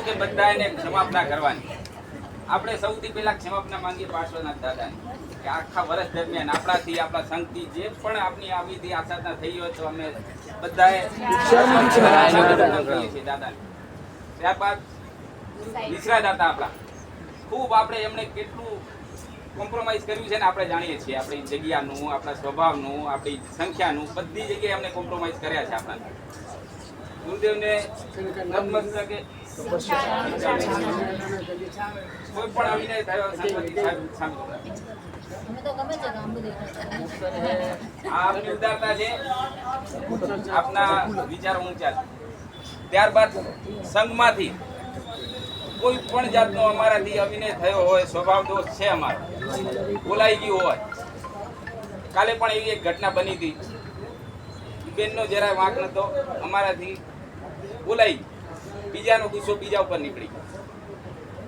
કે બધાને ક્ષમાપના કરવાની. આપણે સૌથી પહેલા ક્ષમાપના માંગીએ પાર્શ્વનાથ દાદાને કે આખા વર્ષ દરમિયાન આપણાથી આપણા સંગથી જે પણ આપની આવીથી આસાધના થઈ હોય તો અમે બધાએ કરીએ છીએ દાદાને. ત્યારબાદ વિસરા દાતા આપણા ખૂબ આપણે એમણે કેટલું કોમ્પ્રોમાઇઝ કર્યું છે ને આપણે જાણીએ છીએ. આપણી જગ્યાનું, આપણા સ્વભાવનું, આપણી સંખ્યાનું બધી જગ્યાએ અમને કોમ્પ્રોમાઇઝ કર્યા છે આપણા ગુરુદેવને નતમસ્તકે કોઈ પણ અવિનય થયો સંગવતી સામે આ આપની ઉદારતા છે, આપના વિચારો ઊંચા છે. ત્યારબાદ સંઘમાંથી કોઈ પણ જાતનો અમારાથી અવિનય થયો હોય, સ્વભાવ દોષ છે અમારો, બોલાઈ ગયું હોય. કાલે પણ એવી એક ઘટના બની હતી. બેનનો જરાય વાંક નતો, અમારાથી બોલાઈ, બીજાનો ગુસ્સો બીજા ઉપર નીકળી.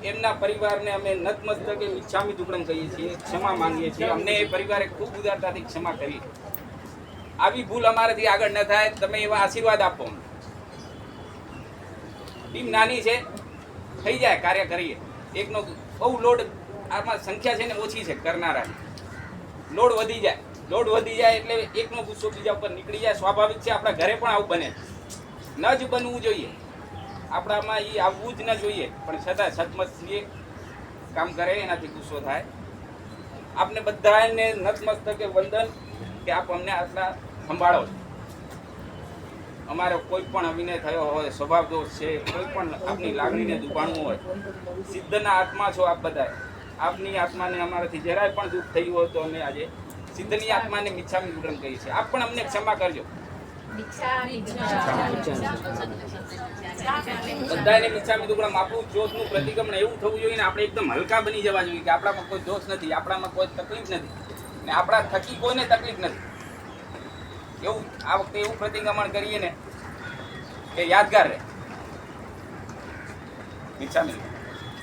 એમના પરિવારને અમે નતમસ્તકે મિચ્છામી દુક્કડમ કહીએ છીએ, ક્ષમા માંગીએ છીએ. અમને એ પરિવારે ખૂબ ઉદારતાથી ક્ષમા કરી. આવી ભૂલ અમારાથી આગળ ન થાય, તમે એવા આશીર્વાદ આપો. ટીમ નાની છે, થઈ જાય, કાર્ય કરીએ. એકનો બહુ લોડ આમાં સંખ્યા છે ને ઓછી છે કરનારા, લોડ વધી જાય. લોડ વધી જાય એટલે એકનો ગુસ્સો બીજા ઉપર નીકળી જાય. સ્વાભાવિક છે, આપણા ઘરે પણ આવું બને. ન જ બનવું જોઈએ, આપણામાં એ આવવું જ ન જોઈએ. પણ છતાં સદમસ્તીએ કામ કરે એનાથી ગુસ્સો થાય. આપને બધાને નતમસ્તકે વંદન કે આપ અમને આટલા સંભાળો છો. અમારો કોઈ પણ અવિનય થયો હોય, સ્વભાવ દોષ છે, કોઈ પણ આપની લાગણીને દુભાણવું હોય, સિદ્ધના આત્મા છો આપ બધા. આપની આત્માને અમારાથી જરાય પણ દુઃખ થયું હોય તો અમે આજે સિદ્ધની આત્માને મિચ્છામી દુક્કડમ કહીએ છીએ. આપ પણ અમને ક્ષમા કરજો. બધાને મિચ્છામી દુક્કડમ આપવું. દોષનું પ્રતિક્રમણ એવું થવું જોઈએ ને આપણે એકદમ હલકા બની જવા જોઈએ કે આપણામાં કોઈ દોષ નથી, આપણામાં કોઈ તકલીફ નથી ને આપણા થકી કોઈને તકલીફ નથી. એવું આ વખતે એવું પ્રતિક્રમણ કરીએ ને કે યાદગાર રહે. મિચ્છામી